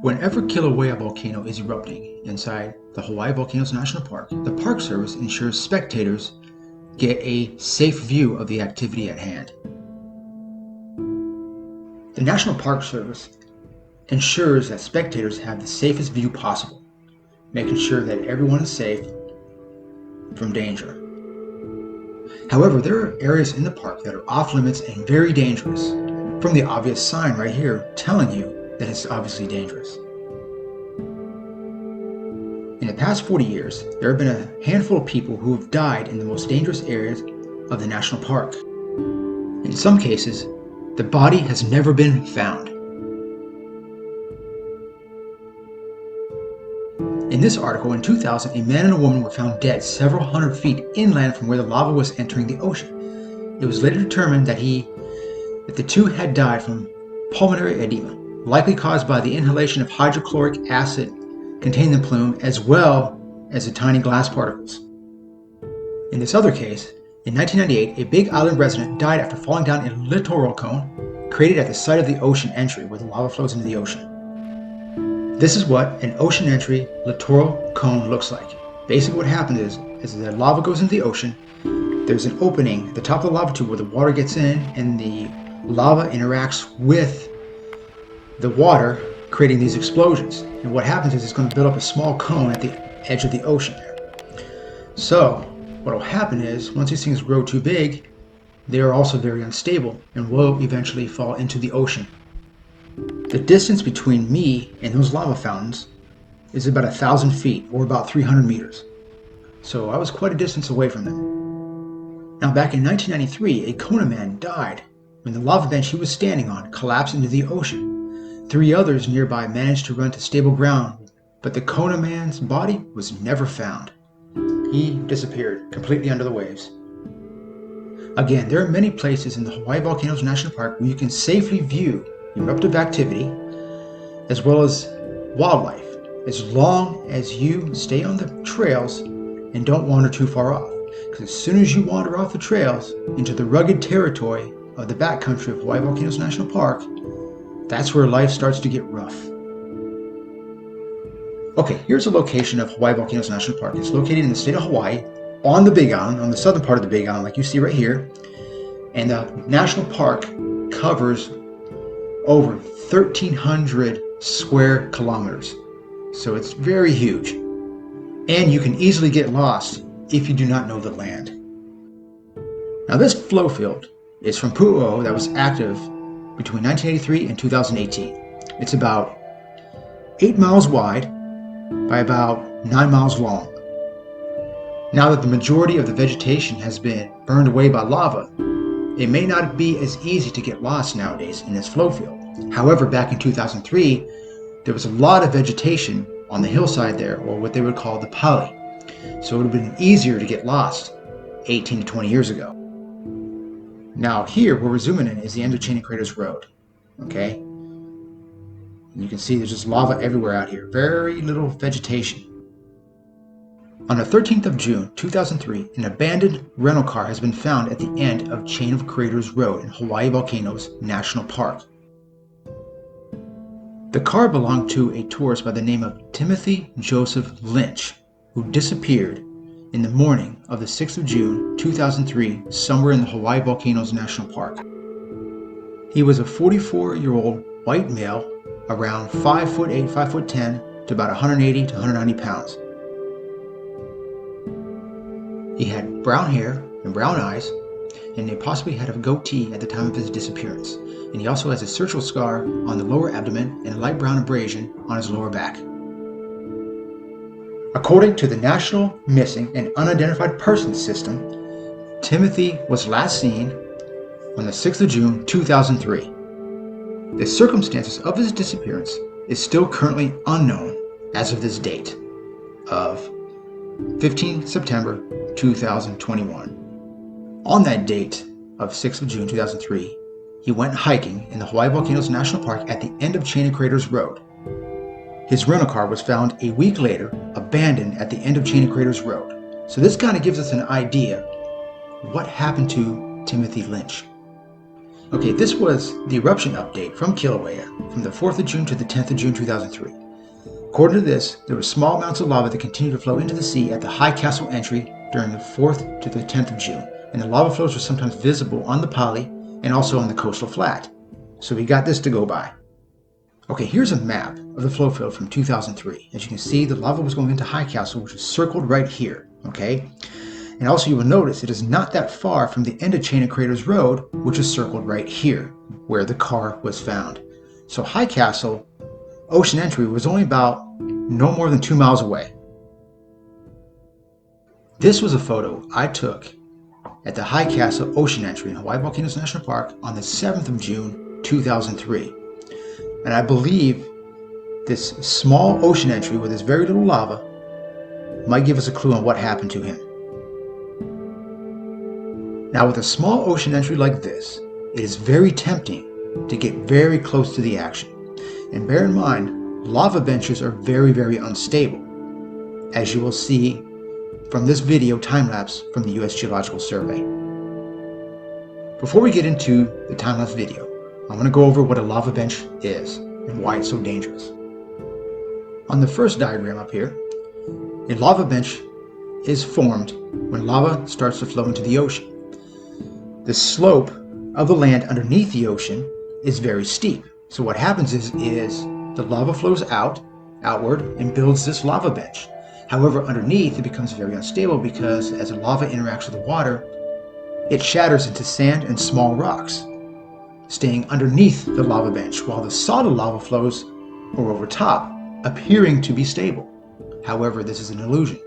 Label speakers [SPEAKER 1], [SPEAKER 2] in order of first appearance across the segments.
[SPEAKER 1] Whenever Kilauea volcano is erupting inside the Hawaii Volcanoes National Park, the Park Service ensures spectators get a safe view of the activity at hand. The National Park Service ensures that spectators have the safest view possible, making sure that everyone is safe from danger. However, there are areas in the park that are off limits and very dangerous, from the obvious sign right here telling you that it's obviously dangerous. In the past 40 years, there have been a handful of people who have died in the most dangerous areas of the national park. In some cases, the body has never been found. In this article, in 2000, a man and a woman were found dead several hundred feet inland from where the lava was entering the ocean. It was later determined that the two had died from pulmonary edema, likely caused by the inhalation of hydrochloric acid contained in the plume, as well as the tiny glass particles. In this other case, in 1998, a Big Island resident died after falling down a littoral cone created at the site of the ocean entry where the lava flows into the ocean. This is what an ocean entry littoral cone looks like. Basically what happens is the lava goes into the ocean, there's an opening at the top of the lava tube where the water gets in and the lava interacts with the water, creating these explosions. And what happens is it's going to build up a small cone at the edge of the ocean there. So what will happen is once these things grow too big, they are also very unstable and will eventually fall into the ocean. The distance between me and those lava fountains is about 1,000 feet, or about 300 meters. So I was quite a distance away from them. Now back in 1993, a Kona man died when the lava bench he was standing on collapsed into the ocean. 3 others nearby managed to run to stable ground, but the Kona man's body was never found. He disappeared completely under the waves. Again, there are many places in the Hawaii Volcanoes National Park where you can safely view eruptive activity as well as wildlife, as long as you stay on the trails and don't wander too far off. Because as soon as you wander off the trails into the rugged territory of the backcountry of Hawaii Volcanoes National Park, that's where life starts to get rough. Okay, here's a location of Hawaii Volcanoes National Park. It's located in the state of Hawaii, on the Big Island, on the southern part of the Big Island, like you see right here. And the national park covers over 1,300 square kilometers. So it's very huge. And you can easily get lost if you do not know the land. Now this flow field is from Pu'o that was active between 1983 and 2018. It's about 8 miles wide by about 9 miles long. Now that the majority of the vegetation has been burned away by lava, it may not be as easy to get lost nowadays in this flow field. However, back in 2003, there was a lot of vegetation on the hillside there, or what they would call the pali. So it would have been easier to get lost 18 to 20 years ago. Now here, where we're zooming in, is the end of Cheney Craters Road. Okay? And you can see there's just lava everywhere out here. Very little vegetation. On the 13th of June 2003, an abandoned rental car has been found at the end of Chain of Craters Road in Hawaii Volcanoes National Park. The car belonged to a tourist by the name of Timothy Joseph Lynch, who disappeared in the morning of the 6th of June 2003 somewhere in the Hawaii Volcanoes National Park. He was a 44-year-old white male, around 5'8", 5'10", to about 180 to 190 pounds. He had brown hair and brown eyes, and he possibly had a goatee at the time of his disappearance. And he also has a surgical scar on the lower abdomen and a light brown abrasion on his lower back. According to the National Missing and Unidentified Persons System, Timothy was last seen on the 6th of June 2003. The circumstances of his disappearance is still currently unknown as of this date of 15 September 2021. On that date of 6th of June 2003, he went hiking in the Hawaii Volcanoes National Park at the end of Chain of Craters Road. His rental car was found a week later, abandoned at the end of Chain of Craters Road. So this kind of gives us an idea what happened to Timothy Lynch. Okay, this was the eruption update from Kilauea from the 4th of June to the 10th of June 2003. According to this, there were small amounts of lava that continued to flow into the sea at the High Castle entry during the 4th to the 10th of June, and the lava flows were sometimes visible on the Pali and also on the coastal flat. So we got this to go by. Okay, here's a map of the flow field from 2003. As you can see, the lava was going into High Castle, which is circled right here, okay? And also you will notice it is not that far from the end of Chain of Craters Road, which is circled right here, where the car was found. So High Castle ocean entry was only about no more than 2 miles away. This was a photo I took at the High Castle ocean entry in Hawaii Volcanoes National Park on the 7th of June 2003. And I believe this small ocean entry with this very little lava might give us a clue on what happened to him. Now with a small ocean entry like this, it is very tempting to get very close to the action. And bear in mind, lava benches are very, very unstable, as you will see from this video time-lapse from the U.S. Geological Survey. Before we get into the time-lapse video, I want to go over what a lava bench is and why it's so dangerous. On the first diagram up here, a lava bench is formed when lava starts to flow into the ocean. The slope of the land underneath the ocean is very steep. So what happens is the lava flows outward and builds this lava bench. However, underneath it becomes very unstable because as the lava interacts with the water, it shatters into sand and small rocks, staying underneath the lava bench, while the solid lava flows over top, appearing to be stable. However, this is an illusion.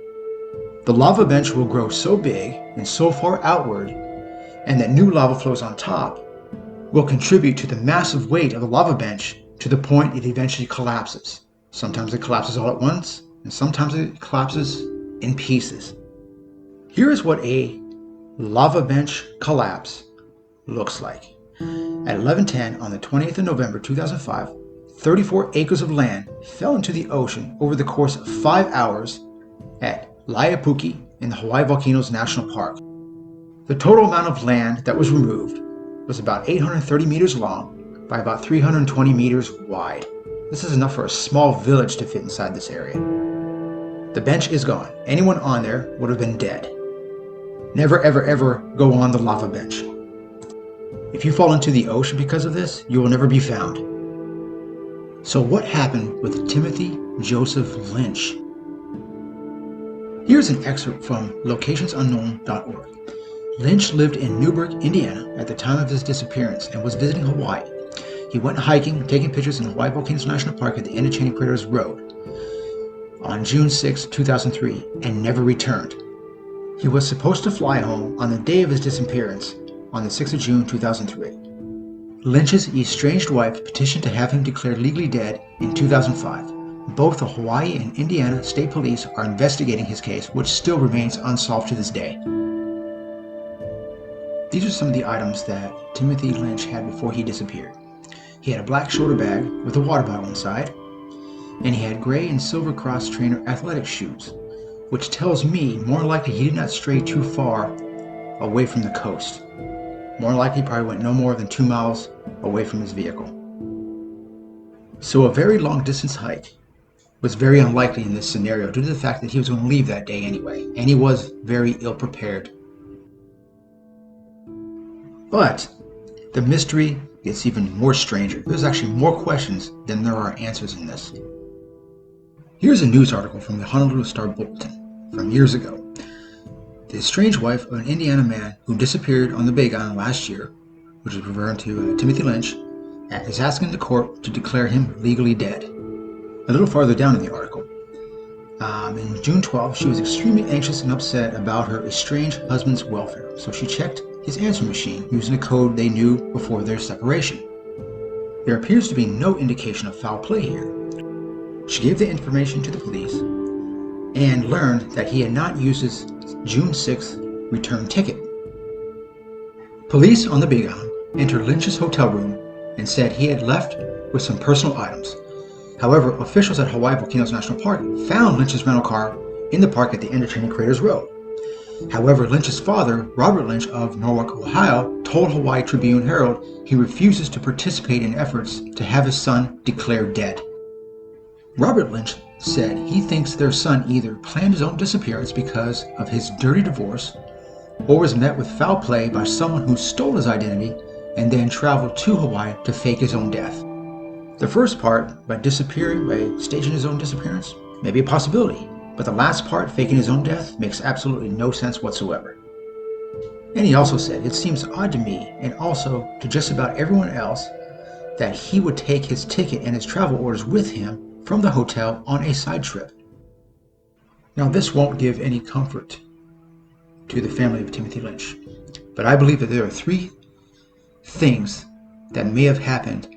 [SPEAKER 1] The lava bench will grow so big and so far outward, and that new lava flows on top will contribute to the massive weight of the lava bench to the point it eventually collapses. Sometimes it collapses all at once, and sometimes it collapses in pieces. Here is what a lava bench collapse looks like. At 11:10 on the 20th of November 2005, 34 acres of land fell into the ocean over the course of 5 hours at Laiapuki in the Hawaii Volcanoes National Park. The total amount of land that was removed was about 830 meters long by about 320 meters wide. This is enough for a small village to fit inside this area. The bench is gone. Anyone on there would have been dead. Never ever ever go on the lava bench. If you fall into the ocean because of this, you will never be found. So what happened with Timothy Joseph Lynch? Here's an excerpt from locationsunknown.org. Lynch lived in Newburgh, Indiana at the time of his disappearance and was visiting Hawaii. He went hiking, taking pictures in Hawaii Volcanoes National Park at the end of Chain of Craters Road on June 6, 2003, and never returned. He was supposed to fly home on the day of his disappearance on the 6th of June 2003. Lynch's estranged wife petitioned to have him declared legally dead in 2005. Both the Hawaii and Indiana State Police are investigating his case, which still remains unsolved to this day. These are some of the items that Timothy Lynch had before he disappeared. He had a black shoulder bag with a water bottle inside, and he had gray and silver cross trainer athletic shoes, which tells me more likely he did not stray too far away from the coast. More likely he probably went no more than 2 miles away from his vehicle. So a very long distance hike was very unlikely in this scenario due to the fact that he was going to leave that day anyway, and he was very ill prepared. But the mystery gets even more stranger. There's actually more questions than there are answers in this. Here's a news article from the Honolulu Star Bulletin from years ago. The estranged wife of an Indiana man who disappeared on the Big Island last year, which is referring to Timothy Lynch, is asking the court to declare him legally dead. A little farther down in the article, in June 12, she was extremely anxious and upset about her estranged husband's welfare, so she checked his answering machine using a code they knew before their separation. There appears to be no indication of foul play here. She gave the information to the police and learned that he had not used his June 6th return ticket. Police on the Big Island entered Lynch's hotel room and said he had left with some personal items. However, officials at Hawaii Volcanoes National Park found Lynch's rental car in the park at the end of Chain of Craters Road. However, Lynch's father, Robert Lynch of Norwalk, Ohio, told Hawaii Tribune-Herald he refuses to participate in efforts to have his son declared dead. Robert Lynch said he thinks their son either planned his own disappearance because of his dirty divorce or was met with foul play by someone who stole his identity and then traveled to Hawaii to fake his own death. The first part, by staging his own disappearance, may be a possibility, but the last part, faking his own death, makes absolutely no sense whatsoever. And he also said, it seems odd to me, and also to just about everyone else, that he would take his ticket and his travel orders with him from the hotel on a side trip. Now, this won't give any comfort to the family of Timothy Lynch, but I believe that there are three things that may have happened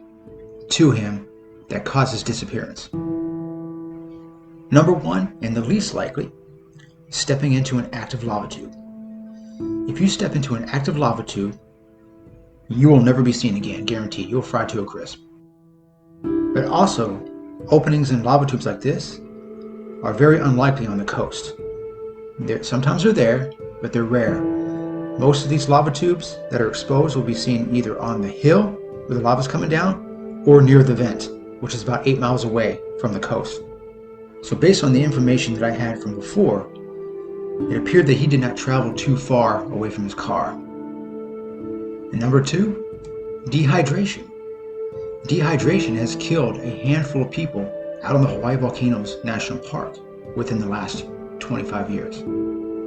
[SPEAKER 1] to him that caused his disappearance. Number one, and the least likely, stepping into an active lava tube. If you step into an active lava tube, you will never be seen again, guaranteed. You'll fry to a crisp. But also, openings in lava tubes like this are very unlikely on the coast. Sometimes they're there, but they're rare. Most of these lava tubes that are exposed will be seen either on the hill where the lava's coming down or near the vent, which is about 8 miles away from the coast. So based on the information that I had from before, it appeared that he did not travel too far away from his car. And number two, dehydration. Dehydration has killed a handful of people out on the Hawaii Volcanoes National Park within the last 25 years.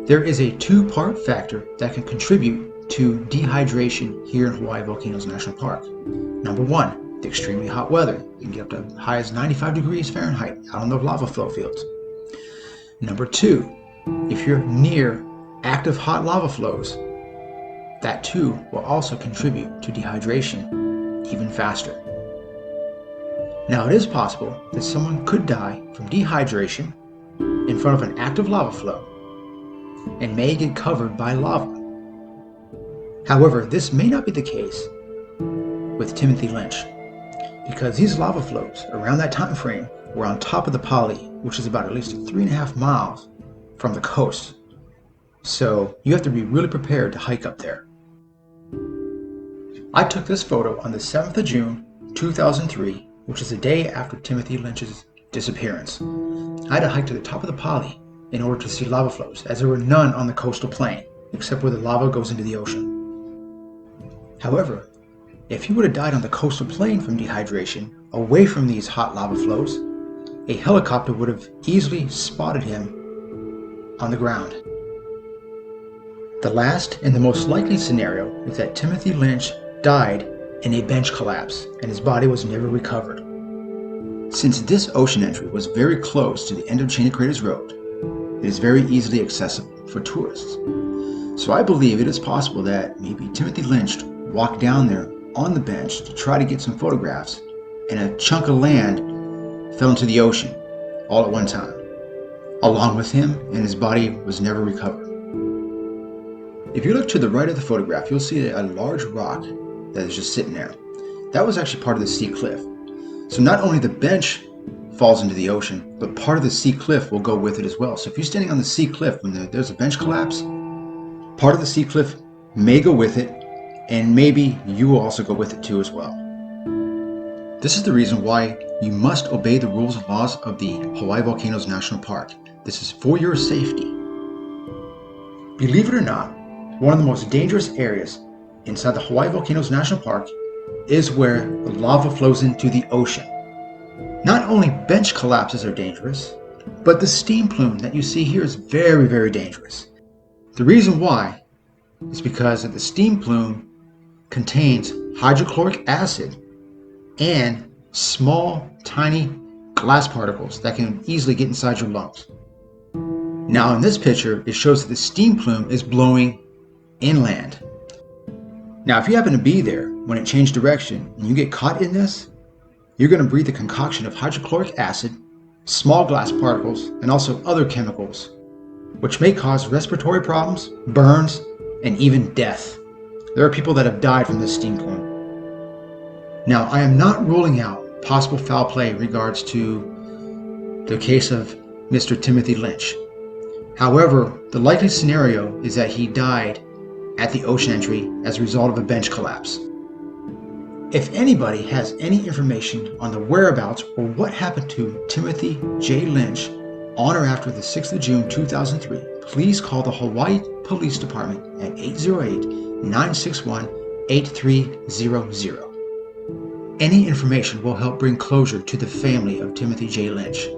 [SPEAKER 1] There is a two-part factor that can contribute to dehydration here in Hawaii Volcanoes National Park. Number one, the extremely hot weather. You can get up to high as 95 degrees Fahrenheit out on the lava flow fields. Number two, if you're near active hot lava flows, that too will also contribute to dehydration even faster. Now, it is possible that someone could die from dehydration in front of an active lava flow and may get covered by lava. However, this may not be the case with Timothy Lynch, because these lava flows around that time frame were on top of the Pali, which is about at least 3.5 miles from the coast. So you have to be really prepared to hike up there. I took this photo on the 7th of June, 2003, which is the day after Timothy Lynch's disappearance. I had to hike to the top of the Pali in order to see lava flows, as there were none on the coastal plain, except where the lava goes into the ocean. However, if he would have died on the coastal plain from dehydration, away from these hot lava flows, a helicopter would have easily spotted him on the ground. The last and the most likely scenario is that Timothy Lynch died in a bench collapse and his body was never recovered. Since this ocean entry was very close to the end of Chain of Craters Road, it is very easily accessible for tourists. So I believe it is possible that maybe Timothy Lynch walked down there on the bench to try to get some photographs, and a chunk of land fell into the ocean all at one time. Along with him, and his body was never recovered. If you look to the right of the photograph, you'll see a large rock that is just sitting there. That was actually part of the sea cliff. So not only the bench falls into the ocean, but part of the sea cliff will go with it as well. So if you're standing on the sea cliff when there's a bench collapse, part of the sea cliff may go with it, and maybe you will also go with it too as well. This is the reason why you must obey the rules and laws of the Hawaii Volcanoes National Park. This is for your safety. Believe it or not, one of the most dangerous areas inside the Hawaii Volcanoes National Park is where the lava flows into the ocean. Not only bench collapses are dangerous, but the steam plume that you see here is very, very dangerous. The reason why is because the steam plume contains hydrochloric acid and small, tiny glass particles that can easily get inside your lungs. Now in this picture, it shows that the steam plume is blowing inland. Now if you happen to be there when it changed direction and you get caught in this, you're going to breathe a concoction of hydrochloric acid, small glass particles, and also other chemicals, which may cause respiratory problems, burns, and even death. There are people that have died from this steam plume. Now, I am not ruling out possible foul play in regards to the case of Mr. Timothy Lynch, However, the likely scenario is that he died at the ocean entry as a result of a bench collapse. If anybody has any information on the whereabouts or what happened to Timothy J Lynch on or after the 6th of June 2003, please call the Hawaii Police Department at 808-961-8300. Any information will help bring closure to the family of Timothy J Lynch.